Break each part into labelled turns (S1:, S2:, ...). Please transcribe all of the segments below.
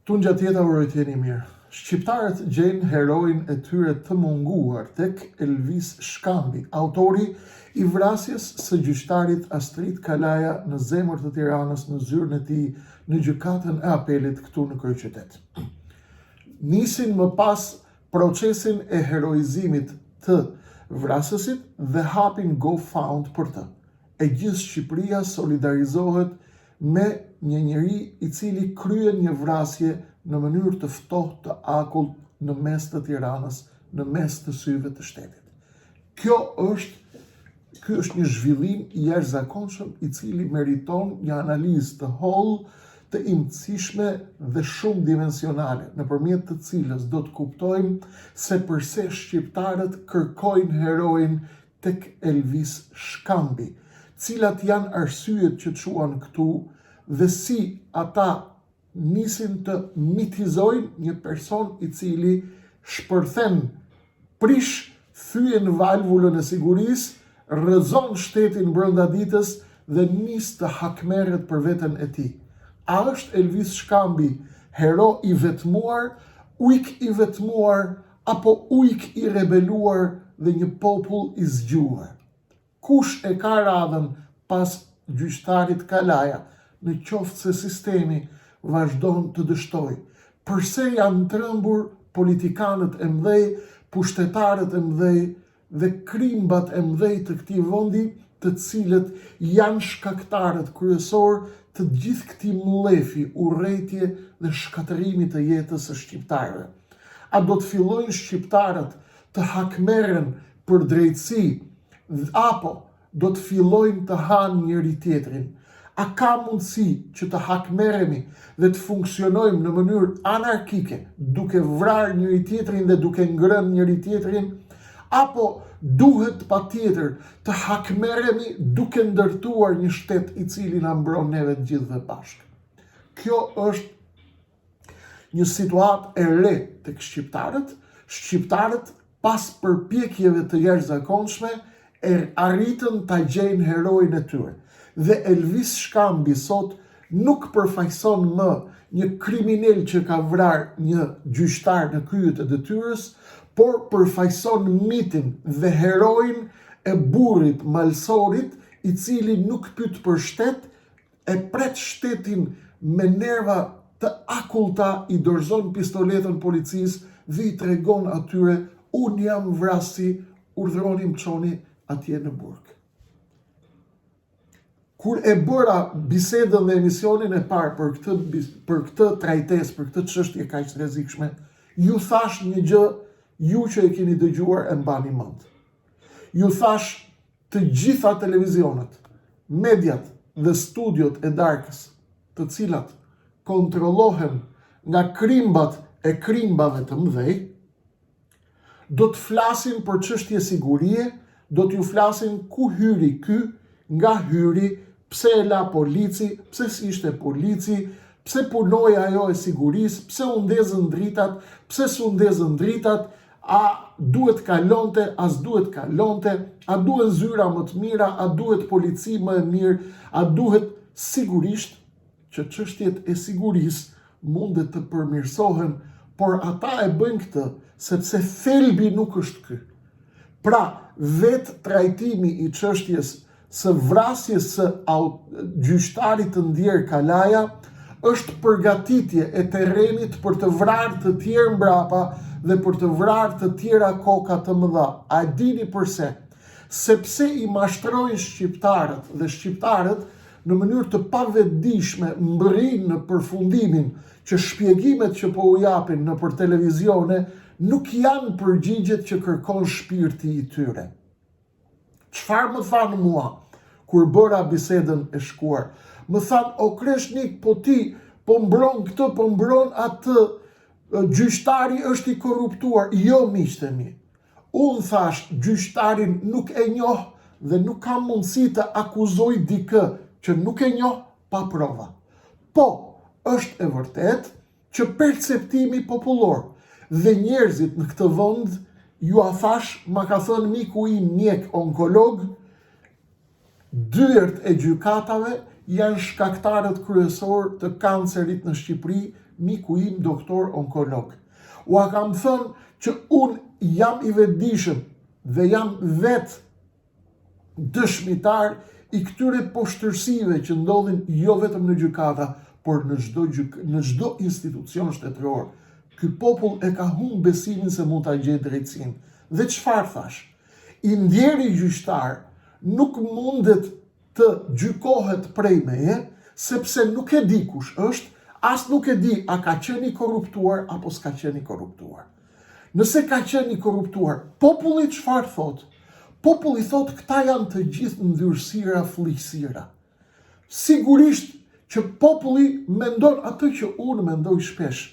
S1: Tunja tjetër urojt jeni mirë. Shqiptarët gjejnë heroin e tyre të munguar tek Elvis Shkambi, autori i vrasjes së gjyqtarit Astrid Kalaja në zemër të Tiranës në zyrën e tij në gjykatën e apelit këtu në kryeqytet. Nisin më pas procesin e heroizimit të vrasësit dhe hapin GoFund për të. E gjithë Shqipëria solidarizohet me një njeri i cili kryen një vrasje në mënyrë të ftohtë të akullt në mes të Tiranës, në mes të syve të shtetit. Ky është një zhvillim i jashtëzakonshëm i cili meriton një analizë të hollë, të imtësishme dhe shumë dimensionale, nëpërmjet të cilës do të kuptojmë se përse shqiptarët kërkojnë heroin tek Elvis Shkambi, cilat janë arsyet që çuan këtu dhe si ata nisin të mitizojnë një person i cili shpërthen, prish, thyen valvulën e sigurisë, rrëzon shtetin brenda ditës dhe nis të hakmerret për veten e tij. A është Elvis Shkambi hero i vetmuar, ujk i vetmuar, apo ujk i rebeluar dhe një popull i zgjuar? Kush e ka radhën pas gjyqtarit Kalaja, në qoftë se sistemi vazhdon të dështojë? Përse janë trembur politikanët e mëdhej, pushtetarët e mëdhej dhe krimbat e mëdhej të këtij vendi, të cilët janë shkaktarët kryesor të gjithë këtij mlefi, urrëtie dhe shkatërrimit të jetës së shqiptarëve? A do të fillojnë shqiptarët të hakmerren për drejtësi, apo do të fillojnë të hanë njëri tjetrin? A ka mundësi që të hakmerremi dhe të funksionojmë në mënyrë anarkike, duke vrarë njëri tjetrin dhe duke ngrënë njëri tjetrin? Apo duhet patjetër të hakmerremi duke ndërtuar një shtet i cili na mbron neve të gjithëve bashkë? Kjo është një situatë e re tek shqiptarët. Shqiptarët, pas përpjekjeve të jashtëzakonshme, arritën ta gjejnë heroin e tyre. Dhe Elvis Shkambi sot nuk përfaqëson më një kriminal që ka vrarë një gjyqtar në kryet e detyrës, por përfaqëson mitin dhe heroin e burrit malsorit, i cili nuk pyet për shtet, e pret shtetin me nerva të akullta, i dorëzon pistoletën policisë dhe i tregon atyre: unë jam vrasi, urdhëroni më çoni atje në burg. Kur e bëra bisedën dhe emisionin e parë për këtë trajtesë, për këtë çështje kaq të rrezikshme, ju thash një gjë, ju që e keni dëgjuar e mbani mend. Ju thash të gjitha televizionet, mediat dhe studiot e darkës, të cilat kontrollohen nga krimbat e krimbave të mëdhej, do të flasin për çështje sigurie, do t'ju flasin ku hyri ky, nga hyri, pse e la polici, pse s'ishte polici, pse punoi ajo e sigurisë, pse u ndezën dritat, pse s'u ndezën dritat, a duhet kalonte, a s'duhet kalonte, a duhet zyra më të mira, a duhet polici më e mirë, a duhet. Sigurisht që çështjet e sigurisë mundet të përmirësohen, por ata e bëjnë këtë sepse thelbi nuk është ky. Pra, vetë trajtimi i çështjes së vrasjes së gjyqtarit të ndjer Kalaja është përgatitje e terrenit për të vrarë të tjerë mbrapa dhe për të vrarë të tjera koka të mëdha. A dini përse? Sepse i mashtrojnë shqiptarët, dhe shqiptarët në mënyrë të pavetdijshme mbërrin në përfundimin që shpjegimet që po u japin nëpër televizione nuk janë përgjigjet që kërkon shpirti i tyre. Çfarë më thanë mua kur bëra bisedën e shkuar? Më thanë: o Kreshnik, po ti po mbron këtë, po mbron atë, gjyqtari është i korruptuar. Jo, miqtë e mi. Unë thash, gjyqtarin nuk e njoh dhe nuk kam mundësi të akuzoj dikë që nuk e njoh pa prova. Po, është e vërtet që perceptimi popullor dhe njerëzit në këtë vend, ju a thash, ma ka thënë miku im mjek onkolog, dyert e gjykatave janë shkaktarët kryesor të kancerit në Shqipëri, miku im doktor onkolog. Ua kam thënë që unë jam i vetëdijshëm dhe jam vetë dëshmitar i këtyre poshtërsive që ndodhin jo vetëm në gjykata, por në çdo institucion shtetëror. Ky popull e ka humbur besimin se mund ta gjejë drejtësinë. Dhe çfarë thash? I ndjeri gjyqtar nuk mundet të gjykohet prej meje, sepse nuk e di kush është, as nuk e di a ka qenë i korruptuar apo s'ka qenë i korruptuar. Nëse ka qenë i korruptuar, populli çfarë thot? Populli thot këta janë të gjithë ndyrësira, fllihësira. Sigurisht që populli mendon atë që unë mendoj shpesh.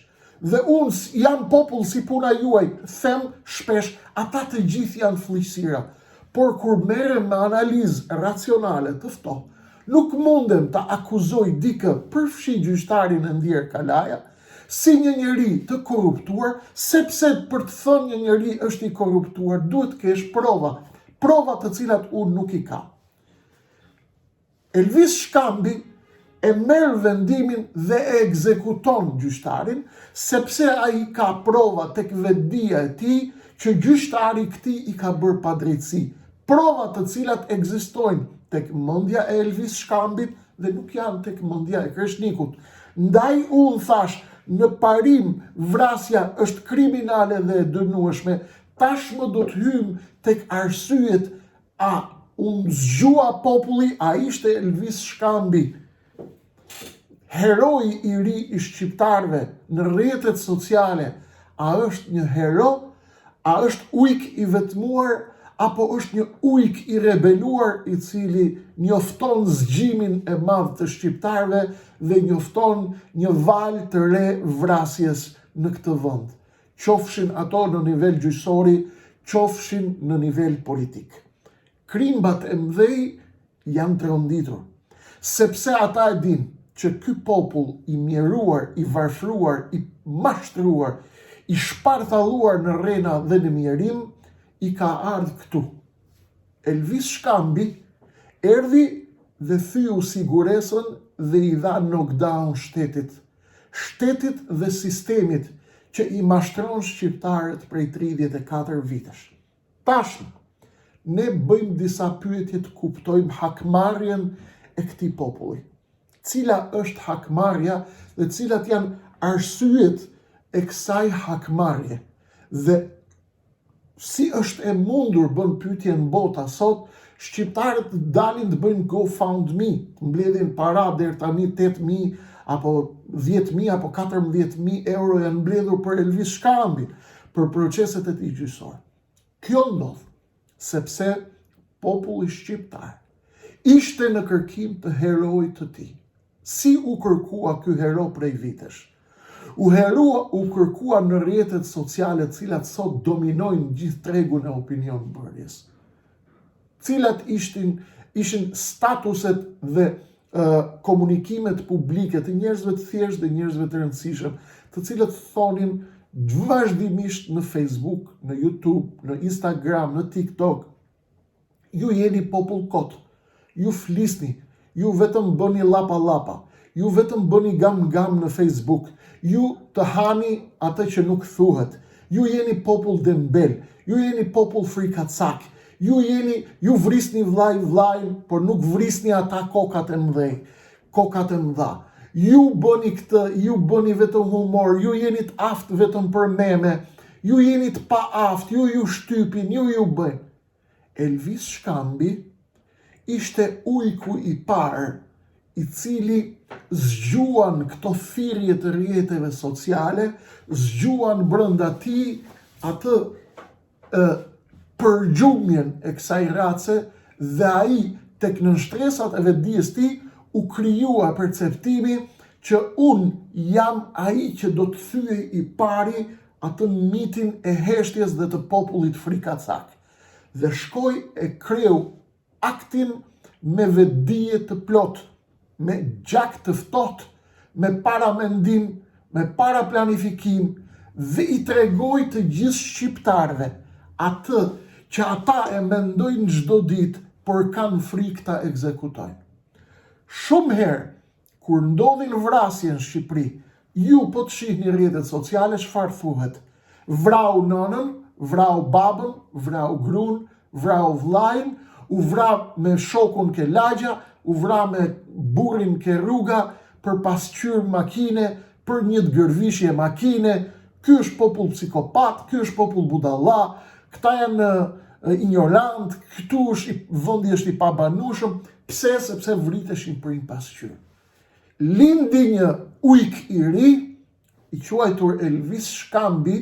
S1: Dhe unë jam popull si puna juaj, them shpesh, ata të gjithë janë fllihësira. Por kur merrem me analizë racionale të ftohtë, nuk mundem ta akuzoj dikë, përfshi gjyqtarin e Ndier Kalaja, si një njeri të korruptuar, sepse për të thënë një njeri është i korruptuar, duhet të kesh prova të cilat unë nuk i kam. Elvis Shkambi e merr vendimin dhe e ekzekuton gjyqtarin, sepse ai ka prova tek vetdia e tij që gjyqtari këtij i ka bërë padrejtësi. Prova të cilat ekzistojnë tek mendja e Elvis Shkambit dhe nuk janë tek mendja e Kreshnikut. Ndaj unë thash, në parim vrasja është kriminale dhe e dënueshme, tashmë do të hym tek arsyet, a unë zgjua populli, a ishte Elvis Shkambi heroi i ri i shqiptarëve në rrjetet sociale, a është një hero, a është ujk i vetmuar, apo është një ujk i rebeluar i cili njofton zgjimin e madh të shqiptarëve dhe njofton një valë të re vrasjes në këtë vend. Qofshin ato në nivel gjyqësori, qofshin në nivel politik. Krimbat e mëdhej janë të rënditur, sepse ata e dinë që ky popull i mjeruar, i varfëruar, i mashtruar, i shpartalluar në rrena dhe në mjerim, i ka ardhur këtu. Elvis Shkambi erdhi dhe thyu siguresën dhe i dha knockdown shtetit dhe sistemit që i mashtron shqiptarët prej 34 vitesh. Tashmë, ne bëjmë disa pyetje të kuptojmë hakmarrjen e këtij populli. Cila është hakmarrja dhe cilat janë arsyet e kësaj hakmarrje? Dhe si është e mundur, bën pyetje në bota sot, shqiptarët dalin të bëjnë GoFundMe, të mbledhin para deri tani 8.000 apo 10.000 apo 14.000 euro janë mbledhur për Elvis Shkambi, për proceset e tij gjyqësore. Kjo ndodh sepse populli shqiptar ishte në kërkim të heroit të tij. Si u kërkua ky hero prej vitesh? U kërkua në rrjetet sociale, cilat sot dominojnë gjithë tregun e opinion bërjes. Cilat ishin statuset dhe komunikimet publike të njerëzve të thjeshtë dhe njerëzve të rëndësishëm, të cilët thonin vazhdimisht në Facebook, në YouTube, në Instagram, në TikTok, ju jeni popull kot, ju flisni, ju vetëm bëni lapa, ju vetëm bëni gam në Facebook, ju të hani atë që nuk thuhet, ju jeni popull dembel, ju jeni popull frikacak, ju vrisni vlajn, por nuk vrisni ata kokat e mëdha. Ju bëni këtë, ju bëni vetëm humor, ju jeni të aftë vetëm për meme, ju jeni të pa aftë, ju shtypin, ju bëjnë. Elvis Shkambi ishte ujku i parë i cili zgjuan këto thirrje të rrjeteve sociale, zgjuan brenda tij atë përgjumjen e kësaj race dhe ai tek nënshtresat e vetdijes tij u krijua perceptimi që unë jam ai që do të thyej i pari atë mitin e heshtjes dhe të popullit frikacak. Dhe shkoj e kreu aktin me vetdije të plot, me gjak të ftohtë, me paramendim, me paraplanifikim dhe i tregoj të gjithë shqiptarëve atë që ata e mendojnë çdo ditë, por kanë frikë ta ekzekutojnë. Shumë herë, kur ndodhin vrasje në Shqipëri, ju po të shihni rrjetet sociale çfarë thuhet. Vrau nënën, vrau babën, vrau gruan, vrau vllajën, u vra me shokun ke lagja, u vra me burrin ke rruga, për pasqyrë makine, për një të gërvishje makine. Ky është popull psikopat, ky është popull budalla, këta janë ignorant, këtu është vendi është i pabanueshëm. Pse? Sepse vriteshin për një pasqyrë. Lindi një ujk i ri, i quajtur Elvis Shkambi,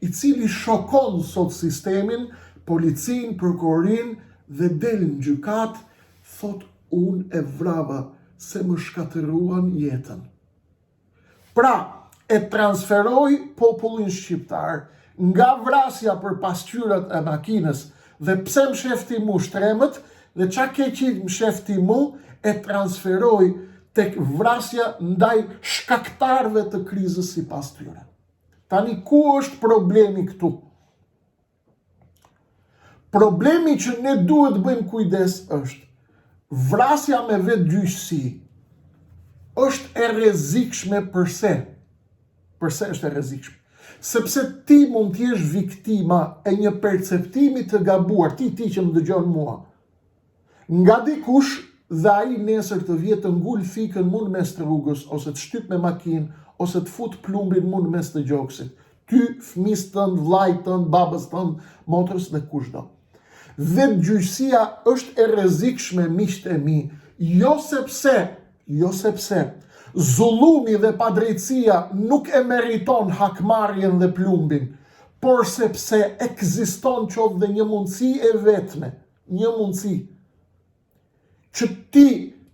S1: i cili shokon sot sistemin, policinë, prokurorin dhe del në gjykat, thot unë e vrava se më shkatëruan jetën. Pra, e transferoi popullin shqiptar nga vrasja për pasqyrat e makinës dhe pse më shefti mu shtremët dhe qa keqit më shefti mu e transferoi tek vrasja ndaj shkaktarëve të krizës sipas tyre. Tani ku është problemi këtu? Problemi që ne duhet bëjmë kujdes është vrasja me vetë gjyqësi është e rrezikshme përse? Përse është e rrezikshme? Sepse ti mund të jesh viktima e një perceptimi të gabuar, ti që më dëgjon mua, nga dikush dhe ai nesër të vjetë të ngul fikën mund mes të rrugës, ose të shtyp me makinë, ose të fut plumbin mund mes të gjoksit. Ty, fëmis tënd, vllajt tënd, babës tënd, motrës dhe kushdo. Dhe gjyqësia është e rrezikshme, miqtë e mi, jo sepse zullumi dhe padrejtësia nuk e meriton hakmarrjen dhe plumbin, por sepse ekziston qoftë dhe një mundësi e vetme, një mundësi që ti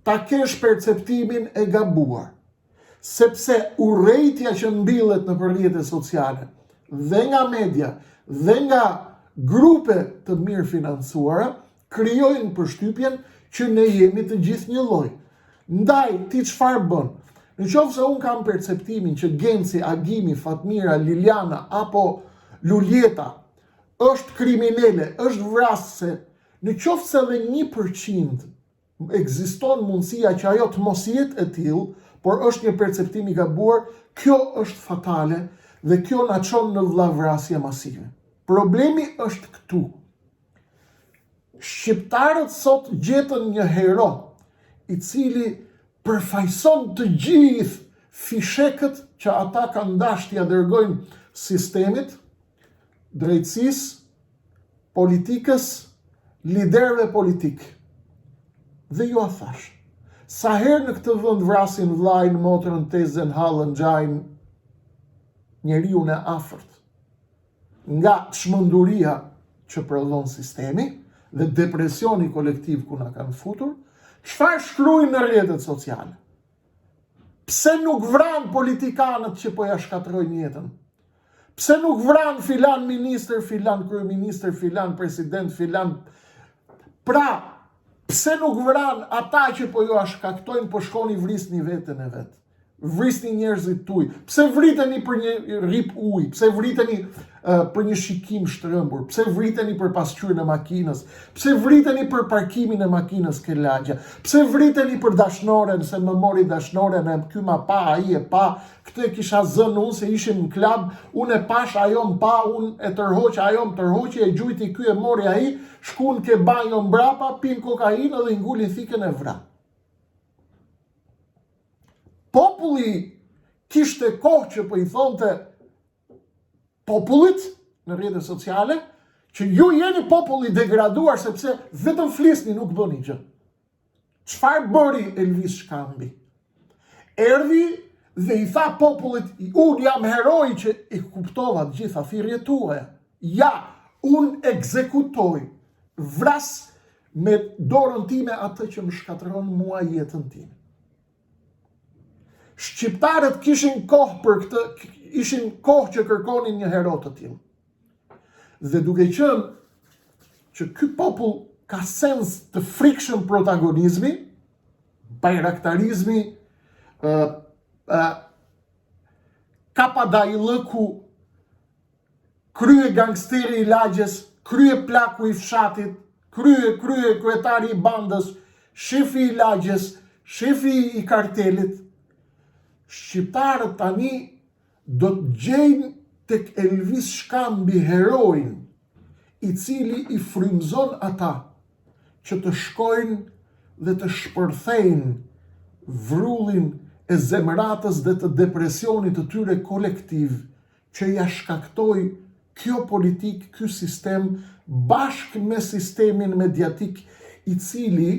S1: ta kesh perceptimin e gabuar, sepse urrejtja që mbillet në rrjetet sociale dhe nga media dhe nga grupe të mirë financuara krijojnë përshtypjen që ne jemi të gjithë një lloj. Ndaj, ti çfarë bën? Në qoftë se unë kam perceptimin që Genci, Agimi, Fatmira, Liliana apo Luljeta është kriminele, është vrasëse, në qoftë se edhe 1% ekziston mundësia që ajo të mos jetë e tillë, por është një perceptim i gabuar, kjo është fatale dhe kjo na çon në vllavrasje masive. Problemi është këtu. Shqiptarët sot gjetën një hero i cili përfaqëson të gjithë fishekët që ata kanë dashur t'ia dërgojnë sistemit, drejtësisë, politikës, liderëve politikë. Dhe ju a thash, sa herë në këtë vend vrasin vllajën, motrën, tezën, hallën, xhajin, njeriu e afërt, nga çmenduria që prodhon sistemi dhe depresioni kolektiv ku na kanë futur, çfarë shkruajnë në rrjetet sociale? Pse nuk vran politikanët që po ja shkatrojnë jetën? Pse nuk vran filan ministër, filan kryeministër, filan president, filan... Pra, pse nuk vran ata që po ju shkaktojnë, po shkoni vrisni veten e vet? Vrisni njerëzit tuaj. Pse vriteni për një rip ujë? Pse vriteni për një shikim shtrëmbur? Pse vriteni për pasqyrën e makinës? Pse vriteni për parkimin e makinës ke lagja? Pse vriteni për dashnoren, se më mori dashnoren, e ky ma pa, ai e pa, këtë e kisha zënë unë se ishim në klub, unë e pash, ajo më pa, unë e tërhoq, ajo më tërhoqi, e gjujti ky e mori ai, shkuan ke banjo mbrapa, pin kokainë dhe nguli thikën e vra. Populli kishte kohë që po i thonte popullit në rrjetet sociale që ju jeni populli degraduar sepse vetëm flisni nuk bëni gjë. Çfarë bëri Elvis Shkambi? Erdhi dhe i tha popullit, unë jam heroi që i kuptova të gjitha thirrjet tuaja. Ja, unë ekzekutoj, vras me dorën time atë që më shkatërron mua jetën time. Shqiptarët kishin kohë për këtë, ishin kohë që kërkonin një hero të tillë. Dhe duke qenë që ky popull ka sens të frikshëm protagonizmi, bajraktarizmi, Kapadajllëku, krye gangsteri i lagjes, krye plaku i fshatit, krye kryetari i bandës, shefi i lagjes, shefi i kartelit, shqiptarët tani do të gjejnë tek Elvis Shkambi heroin, i cili i frymëzon ata që të shkojnë dhe të shpërthejnë vrullin e zemratës dhe të depresionit të tyre kolektiv që ja shkaktoi kjo politik, ky sistem, bashkë me sistemin mediatik i cili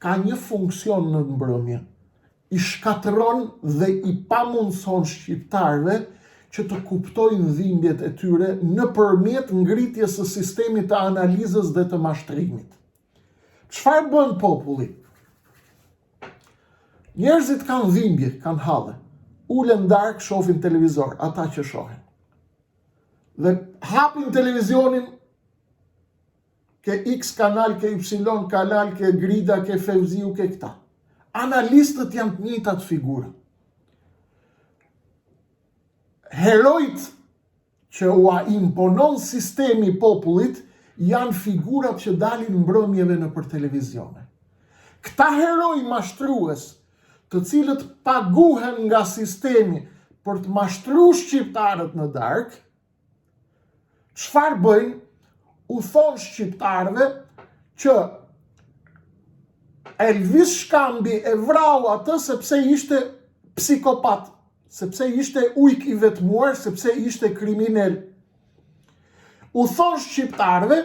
S1: ka një funksion në mbrëmje. I shkatëron dhe i pamundson shqiptarëve që të kuptojnë dhimbjet e tyre nëpërmjet ngritjes së sistemit të analizës dhe të mashtrimit. Çfarë bën populli? Njerëzit kanë dhimbje, kanë halle. Ulen darkë, shohin televizor, ata që shohin. Dhe hapin televizionin, ke X kanal, ke Y kanal, ke Grida, ke Fevziu, ke këta. Analistët janë të njëjtat figura. Herojt që ua imponon sistemi popullit janë figurat që dalin mbrëmjeve nëpër televizione. Këta heroj mashtrues, të cilët paguhen nga sistemi për të mashtruar shqiptarët në darkë, çfarë bëjnë? U thonë shqiptarëve që Elvis Shkambi e vrau atë sepse ishte psikopat, sepse ishte ujk i vetmuar, sepse ishte kriminal. U thonë shqiptarëve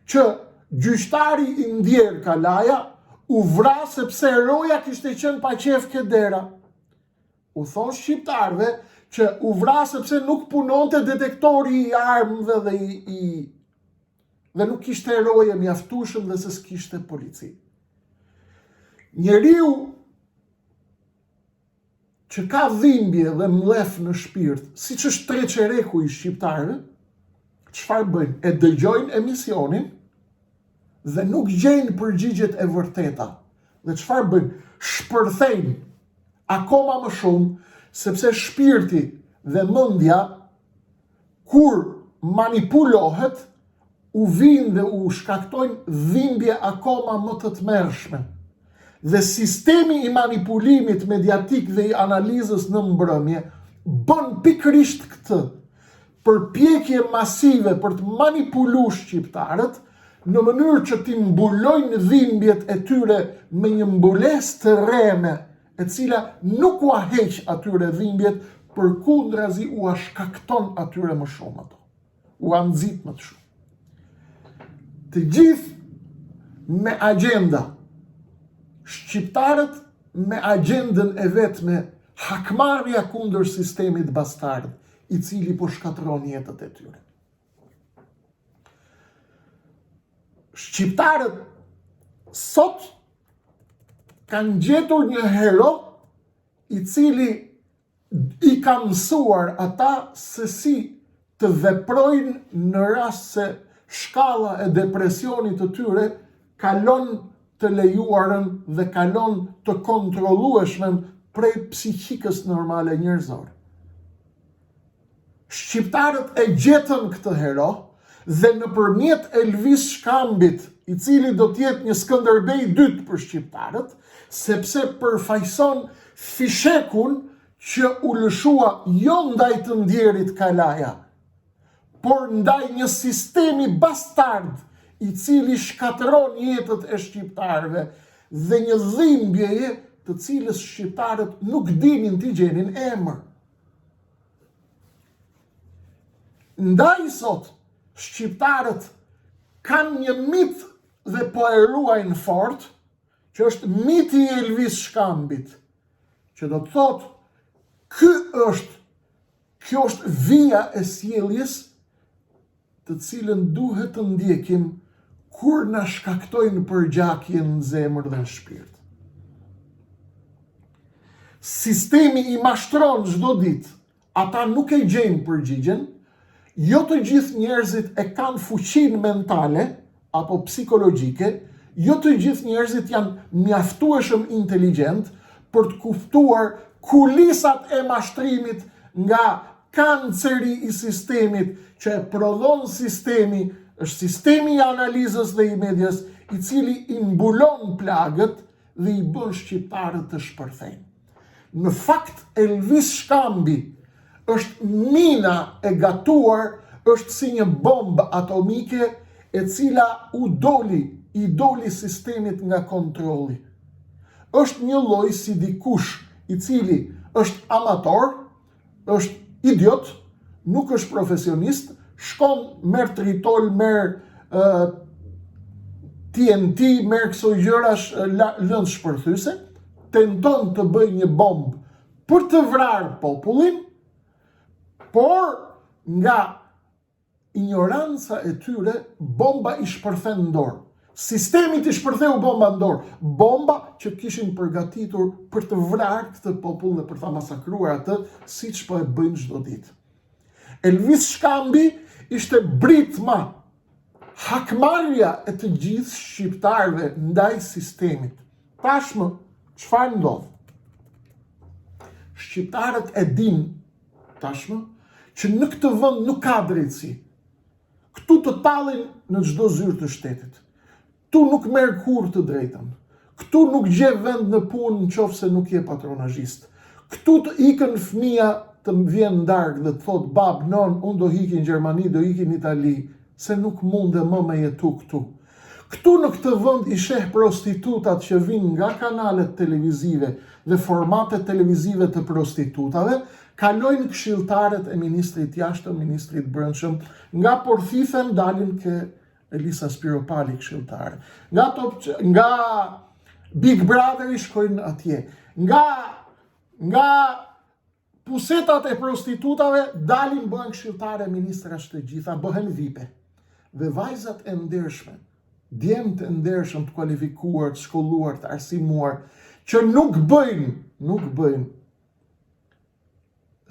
S1: që gjyqtari i ndjer Kalaja u vra sepse roja kishte qenë pa qef ke dera. U thonë shqiptarëve që u vra sepse nuk punonte detektori i armëve dhe nuk kishte roje mjaftueshëm dhe se s'kishte polici. Njeriu që ka dhimbje dhe mlef në shpirt, siç është treqereku i shqiptarëve, çfarë bëjnë? E dëgjojnë emisionin dhe nuk gjejnë përgjigjet e vërteta. Dhe çfarë bëjnë? Shpërthejnë akoma më shumë, sepse shpirti dhe mendja kur manipulohet u vinë dhe u shkaktojnë dhimbje akoma më të tmerrshme. Dhe sistemi i manipulimit mediatik dhe i analizës në mbrëmje bën pikërisht këtë, përpjekje masive për të manipuluar shqiptarët në mënyrë që t'i mbulojnë dhimbjet e tyre me një mbulesë të rreme, e cila nuk ua heq atyre dhimbjet, përkundrazi ua shkakton atyre më shumë ato. Ua nxit më të shumë. Të gjithë me agjenda. Shqiptarët me agjendën e vetme hakmarrja kundër sistemit bastard, i cili po shkatëron jetët e tyre. Shqiptarët sot kanë gjetur një hero i cili i ka mësuar ata se si të veprojnë në rast se shkalla e depresionit të tyre kalon të lejuarën dhe kalon të kontrollueshmen prej psiqikës normale njerëzore. Shqiptarët e gjetën këtë hero dhe nëpërmjet Elvis Shkambit, i cili do të jetë një Skënderbej dytë për shqiptarët, sepse përfaqëson fishekun që u lëshua jo ndaj të ndjerit Kalaja, por ndaj një sistemi bastard i cili shkatëron jetët e shqiptarëve dhe një dhimbjeje të cilës shqiptarët nuk dinin t'i gjenin emër. Ndaj sot, shqiptarët kanë një mit dhe po e ruajnë fort, që është miti i Elvis Shkambit, që do të thotë, kjo është vija e sjelljes të cilën duhet të ndjekim kur na shkaktojnë përgjakje në zemër dhe në shpirt. Sistemi i mashtron çdo ditë, ata nuk e gjejnë përgjigjen, jo të gjithë njerëzit e kanë fuqinë mentale apo psikologjike, jo të gjithë njerëzit janë mjaftueshëm inteligjent për të kuptuar kulisat e mashtrimit nga kanceri i sistemit që e prodhon sistemi, është sistemi i analizës dhe i medias, i cili i mbulon plagët dhe i bën shqiptarët të shpërthejnë. Në fakt, Elvis Shkambi është mina e gatuar, është si një bombë atomike e cila i doli sistemit nga kontrolli. Është një lloj si dikush i cili është amator, është idiot, nuk është profesionist, shkon, merr tritol, merr TNT, merr këso gjërash lëndë shpërthyese, tenton të bëjë një bombë për të vrarë popullin, por nga ignoranca e tyre, bomba i shpërthen në dorë. Sistemi të shpërtheu bomba në dorë. Bomba që kishin përgatitur për të vrarë këtë popull dhe për ta masakruar atë, siç po e bëjnë çdo ditë. Elvis Shkambi ishte britma, hakmarrja e të gjithë shqiptarëve ndaj sistemit. Tashmë, çfarë ndodh? Shqiptarët e dinë tashmë që në këtë vend nuk ka drejtësi. Këtu të tallin në çdo zyrë të shtetit. Këtu nuk merr kurrë të drejtën. Këtu nuk gje vend në punë nëse nuk je patronazhist. Këtu të ikën fëmia të vjen ndark dhe të thot bab, non, unë do hiki në Gjermani, do hiki në Itali, se nuk munde më me jetu këtu. Këtu në këtë vend i sheh prostitutat që vinë nga kanalet televizive dhe formatet televizive të prostitutave, kalojnë këshilltarët e ministrit jashtëm, ministrit brendshëm, nga Porthifen dalin ke Elisa Spiropali këshilltare. Nga Big Brother i shkojnë atje. Nga pusetat e prostitutave dalin bëhen këshilltare ministrash të gjitha, bëhen vipe. Dhe vajzat e ndershme, djemtë e ndershëm të kualifikuar, të shkolluar, të arsimuar, që nuk bëjnë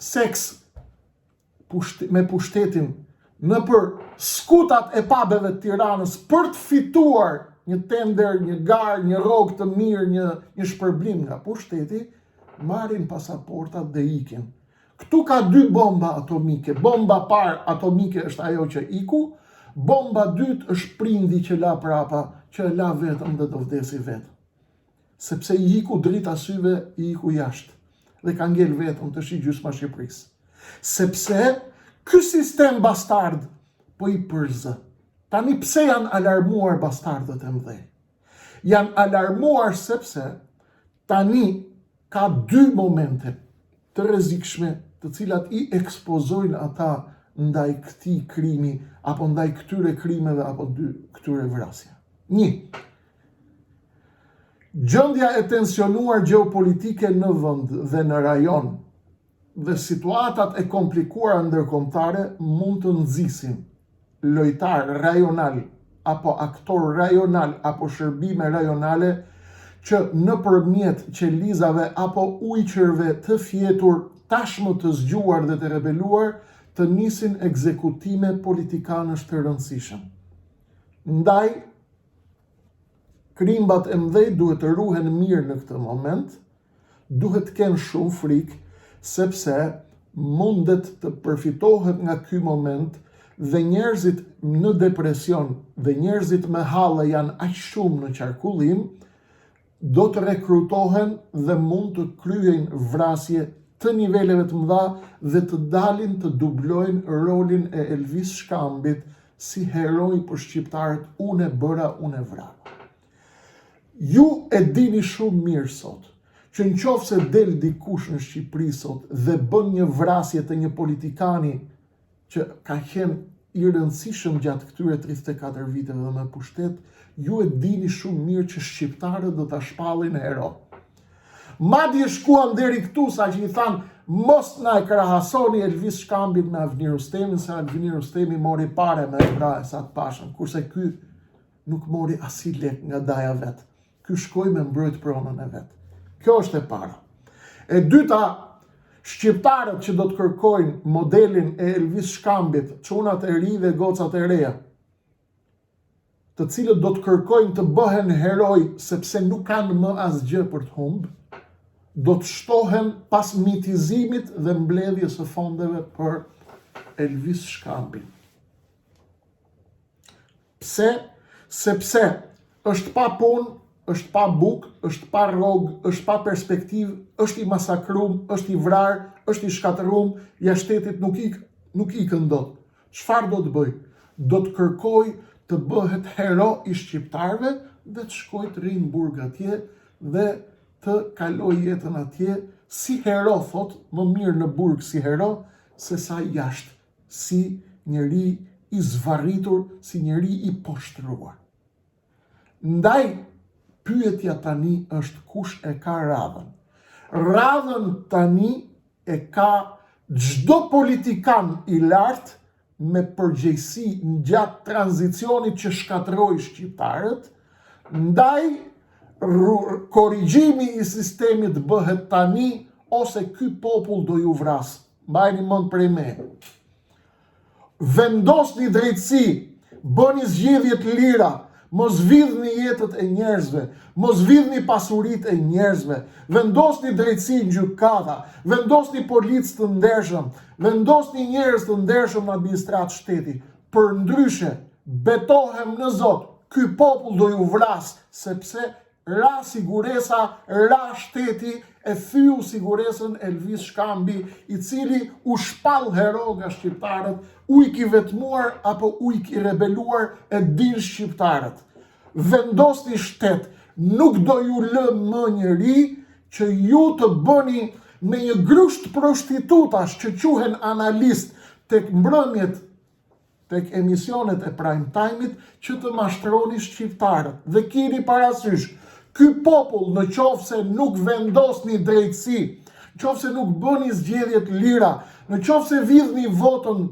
S1: seks me pushtetin në për skutat e pabeve të Tiranës për të fituar një tender, një garë, një rrogë të mirë, një shpërblim nga pushteti, marrin pasaportat dhe ikin. Këtu ka 2 bomba atomike. Bomba parë atomike është ajo që iku, bomba dytë është prindi që la prapa, që la vetëm dhe do vdesi vetë. Sepse i iku drita syve, i iku jashtë. Dhe ka ngel vetëm të shi gjysma Shqipërisë. Sepse ky sistem bastard po i përzë. Tani pse janë alarmuar bastardët e mëdhej? Janë alarmuar sepse tani ka 2 momente të rrezikshme të cilat i ekspozojnë ata ndaj këtij krimi apo ndaj këtyre krimeve apo këtyre vrasjeve. 1. Gjendja e tensionuar gjeopolitike në vend dhe në rajon dhe situatat e komplikuara ndërkombëtare mund të nxisin lojtar rajonal apo aktor rajonal apo shërbime rajonale që nëpërmjet qelizave apo ujqërve të fjetur tashmë të zgjuar dhe të rebeluar të nisin ekzekutime politikanësh të rëndësishëm. Ndaj, krimbat e mëdhej duhet të ruhen mirë në këtë moment, duhet të kenë shumë frikë, sepse mundet të përfitohet nga ky moment dhe njerëzit në depresion dhe njerëzit me halle janë aq shumë në qarkullim, do të rekrutohen dhe mund të kryejnë vrasje të niveleve të mëdha dhe të dalin të dublojnë rolin e Elvis Shkambit si heroi për shqiptarët, unë e bëra, unë e vrara. Ju e dini shumë mirë sot, që nëse del dikush në Shqipëri sot dhe bën një vrasje të një politikani që ka qenë i rëndësishëm gjatë këtyre 34 viteve dhe me pushtet, ju e dini shumë mirë që shqiptarët do ta shpallin hero. Madje shkuan deri këtu sa që i thanë mos na e krahasoni Elvis Shkambin me Avni Rustemin, se Avni Rustemi mori pare me Esat Pashën, kurse ky nuk mori asi lek nga daja vet. Ky shkoi me mbrojt pronën e vet. Kjo është e para. E dyta, shqiptarët që do të kërkojnë modelin e Elvis Shkambit, çunat e ri dhe gocat e reja, të cilët do të kërkojnë të bëhen heroj sepse nuk kanë më asgjë për të humbë, do të shtohen pas mitizimit dhe mbledhjes së fondeve për Elvis Shkambin. Pse? Sepse është pa punë, është pa buk, është pa rrogë, është pa perspektivë, është i masakrum, është i vrarë, është i shkatërum, jashtë shtetit nuk ikën dot. Çfarë do të bëj? Do të kërkoj të bëhet hero i shqiptarëve dhe të shkoj të ri në burg atje dhe të kaloj jetën atje si hero, thot, më mirë në burg si hero se sa jashtë, si njeri i zvarritur, si njeri i poshtruar. Ndaj, pyetja tani është kush e ka radhën. Radhën tani e ka çdo politikan i lartë me përgjegjësi në gjatë tranzicionit që shkatërroi shqiptarët, ndaj korrigjimi i sistemit bëhet tani ose ky popull do ju vras. Mbajini mend prej me. Vendosni drejtësi, bëni zgjedhje të lira, mos vidhni jetët e njerëzve, mos vidhni pasuritë e njerëzve, vendosni drejtësi në gjykata, vendosni policë të ndershëm, vendosni njerëz të ndershëm në administratë shteti. Përndryshe, betohem në Zot, ky popull do ju vras, sepse ra siguresa, ra shteti, e thyu siguresën Elvis Shkambi, i cili u shpall hero nga shqiptarët, ujk i vetmuar apo ujk i rebeluar e din shqiptarët. Vendosni shtet, nuk do ju lë më njëri që ju të bëni me një grusht prostitutash që quhen analist tek mbrëmjet, tek emisionet e prime time-it që të mashtroni shqiptarët. Dhe keni parasysh, ky popull në qoftë se nuk vendosni drejtësi, në qoftë se nuk bëni zgjedhje të lira, në qoftë se vidhni votën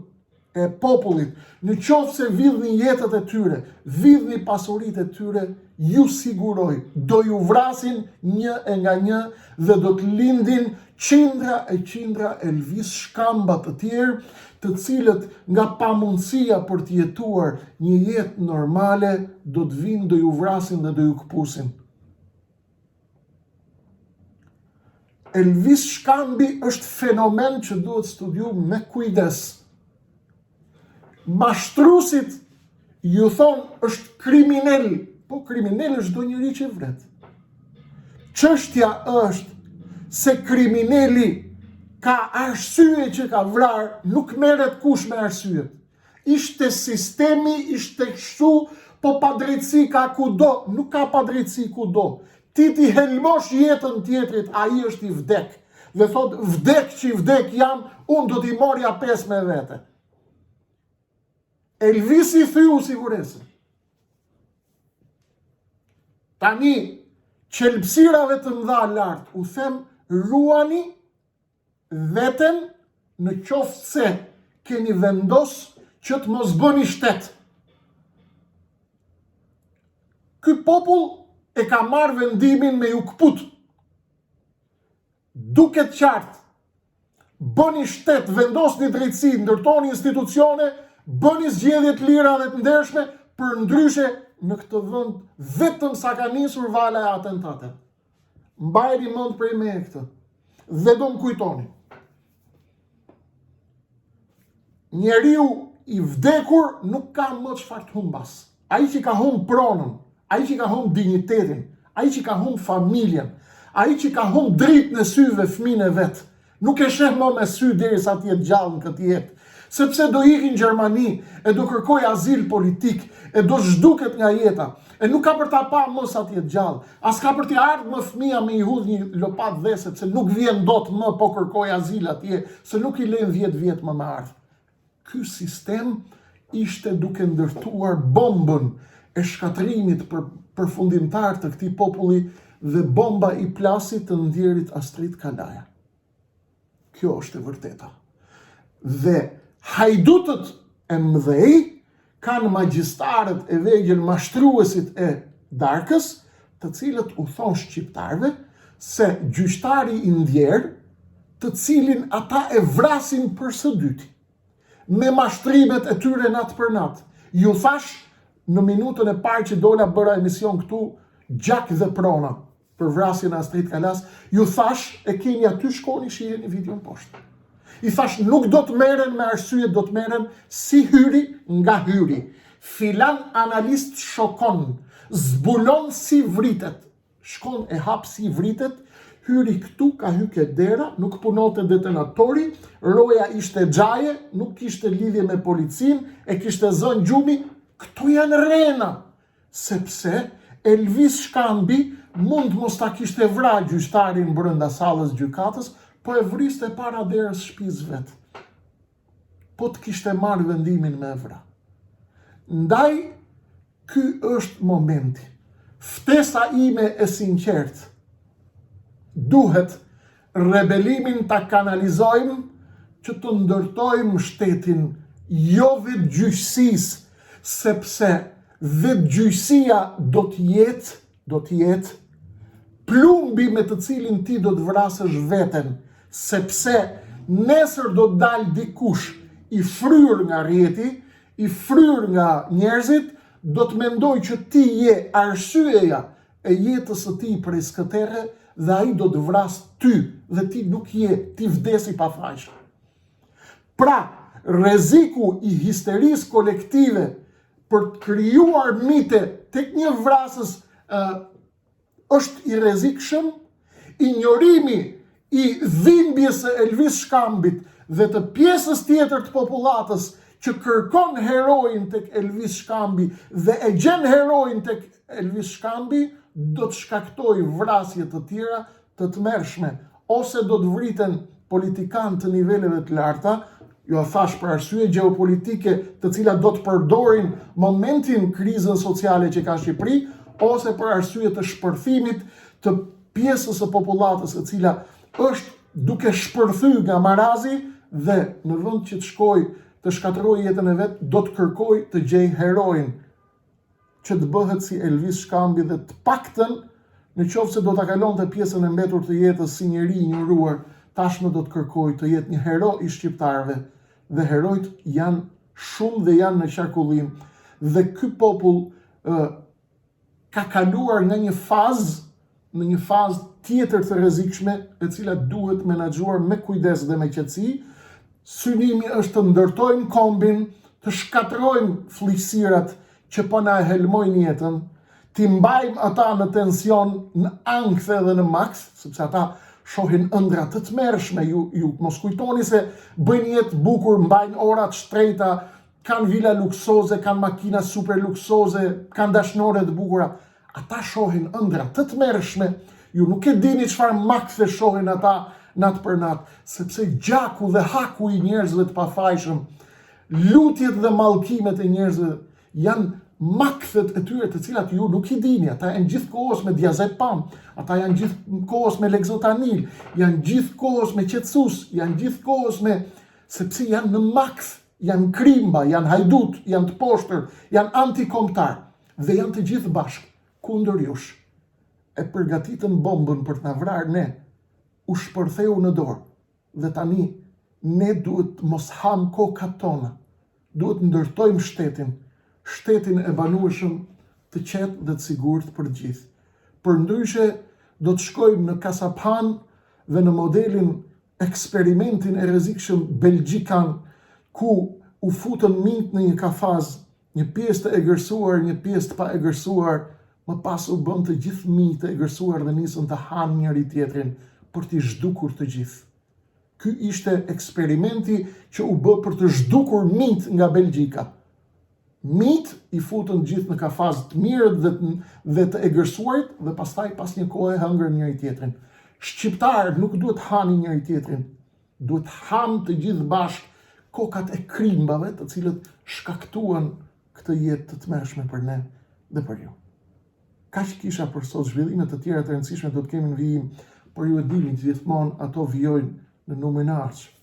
S1: e popullit, në qoftë se vidhni jetët e tyre, vidhni pasuritë e tyre, ju siguroj, do ju vrasin një e nga një dhe do të lindin qindra e qindra Elvis Shkamba të tjerë, të cilët nga pamundësia për të jetuar një jetë normale, do të vinë, do ju vrasin dhe do ju këpusin. Elvis Shkambi është fenomen që duhet studiu me kujdes. Mashtrusit ju thonë është kriminal, po kriminal është do njëri që vret. Çështja është se kriminali ka arsye që ka vrarë, nuk merret kush me arsyet. Ishte sistemi, ishte kështu, po padrejtësi ka kudo, nuk ka padrejtësi kudo. Ti helmosh jetën tjetrit, ai është i vdek. Dhe thot, vdek që i vdek jam, unë do t'i morja 5 me vete. Elvisi thyu siguresën. Tani, qelpsirave të mdha lartë, u them, ruani veten në qoftë se keni vendos që të mos bëni shtet. Ky popull e ka marrë vendimin me ju këput. Duket qartë, bëni shtet, vendosni drejtësi, ndërtoni institucione, bëni zgjedhje të lira dhe të ndershme, përndryshe në këtë vend vetëm sa ka nisur vala e atentate. Mbajeni mend prej me këtë. Dhe do më kujtoni. Njeriu i vdekur nuk ka më çfarë të humbas. Ai që ka humb pronën, ai që ka humb dignitetin, ai që ka humb familjen, ai që ka humb dritën e syve fëmijën e vet, nuk e sheh më me sy derisa të jetë gjallë në këtë jetë. Sepse do ikin në Gjermani, e do kërkoj azil politik, e do zhduket nga jeta, e nuk ka për ta pa më sa të jetë gjallë, as ka për t'i ardhur më fëmia me i hudh një lopat dhe, sepse nuk vjen dot më po kërkoj azil atje, se nuk i lën 10 vjet më ardh. Ky sistem ishte duke ndërtuar bombën e shkatërimit përfundimtar të këtij populli dhe bomba i plasit të ndjerit Astrid Kalaja. Kjo është e vërteta. Dhe hajdutët e mëdhej kanë magjistarët e vegjël, mashtruesit e darkës, të cilët u thon shqiptarëve se gjyqtari i ndjer, të cilin ata e vrasin për së dyti, me mashtrimet e tyre natë për natë. Ju thash në minutën e parë që dola bëra emision këtu, gjak dhe prona për vrasjen e Astrid Kalas, ju thash e keni aty, shkoni shiheni videon poshtë. I thash nuk do të merren me arsye, do të merren si hyri nga hyri. Filan analist shokon zbulon si vritet, shkon e hap si vritet, hyri këtu, ka hyke dera, nuk punote detenatori, roja ishte xhaje, nuk kishte lidhje me policin, e kishte zënë gjumi, këtu janë rena, sepse Elvis Shkambi mund mos ta kishte vra gjyqtarin brenda sallës gjykatës, po e vriste para derës shtëpisë vet. Po të kishte marrë vendimin me vra. Ndaj, ky është momenti. Ftesa ime e sinqert. Duhet rebelimin ta kanalizojmë që të ndërtojmë shtetin jo vetë gjyqësisë, sepse vetë gjyqësia do të jetë plumbi me të cilin ti do të vrasësh veten, sepse nesër do të dalë dikush i fryr nga rjeti, i fryr nga njerëzit, do të mendoj që ti je arsyeja e jetës së tij prej skëterre dhe ai do të vrasë ty dhe ti nuk je, ti vdesi pa fajshë. Pra, rreziku i histerisë kolektive për të krijuar mite tek një vrasës është i rrezikshëm, injorimi i dhimbjes së Elvis Shkambit dhe të pjesës tjetër të popullatës që kërkon heroin tek Elvis Shkambi dhe e gjen heroin tek Elvis Shkambi, do të shkaktoj vrasje të tjera të tmerrshme, ose do të vriten politikanë të niveleve të larta, jo thash për arsye gjeopolitike të cilat do të përdorin momentin krizën sociale që ka Shqipëri, ose për arsye të shpërthimit të pjesës së popullatës e cila është duke shpërthy nga marazi dhe në vend që të shkoj të shkatërroj jetën e vet, do të kërkoj të gjej heroin që të bëhet si Elvis Shkambi dhe të paktën në qoftë se do ta kalonte pjesën e mbetur të jetës si njeri i injoruar, tashmë do të kërkoj të jetë një hero i shqiptarëve dhe herojt janë shumë dhe janë në qarkullim dhe ky popull ka kaluar në një fazë tjetër të rrezikshme e cila duhet menaxhuar me kujdes dhe me qetësi. Synimi është të ndërtojmë kombin, të shkatërrojmë fllihësirat që po na helmojnë jetën, t'i mbajmë ata në tension, në ankth dhe në maks, sepse ata shohin ëndra të tmerrshme, ju mos kujtoni se bëjnë jetë bukur, mbajnë orat shtrejta, kanë vila luksoze, kanë makina super luksoze, kanë dashnore të bukura. Ata shohin ëndra të tmerrshme, ju nuk e dini çfarë makthe shohin ata natë për natë, sepse gjaku dhe haku i njerëzve të pafajshëm, lutjet dhe mallkimet e njerëzve janë makthet e tyre të cilat ju nuk i dini. Ata janë gjithkohës me diazepam, ata janë gjithkohës me Lexotanil, janë gjithkohës me qetësues, janë gjithkohës me sepse janë në makth, janë krimba, janë hajdut, janë të poshtër, janë antikombëtar dhe janë të gjithë bashkë kundër jush. E përgatitën bombën për të na vrarë ne, u shpërtheu në dorë dhe tani ne duhet mos ham kokat tona, duhet ndërtojmë shtetin e banueshëm të qetë dhe të sigurt për gjithë. Përndryshe do të shkojmë në kasapan dhe në modelin eksperimentin e rrezikshëm belgjikan ku u futën mint në një kafaz, një pjesë të egërsuar, një pjesë të pa egërsuar, më pas u bën të gjithë mijë të egërsuar dhe nisën të hanë njëri tjetrin për t'i zhdukur të gjithë. Ky ishte eksperimenti që u bë për të zhdukur mijët nga Belgjika. Mijët i futën gjithë në kafaz të mirët dhe të egërsuarit dhe pastaj pas një kohe hëngrën njëri tjetrin. Shqiptarët nuk duhet hani njëri tjetrin, duhet hanë të gjithë bashkë kokat e krimbave të cilët shkaktuan këtë jetë të tmerrshme për ne dhe për ju. Kaq kisha për sot. Zhvillime të tjera të rëndësishme do të kemi në vijim, por ju e dini gjithmonë ato vijojnë në numër në ardhshëm.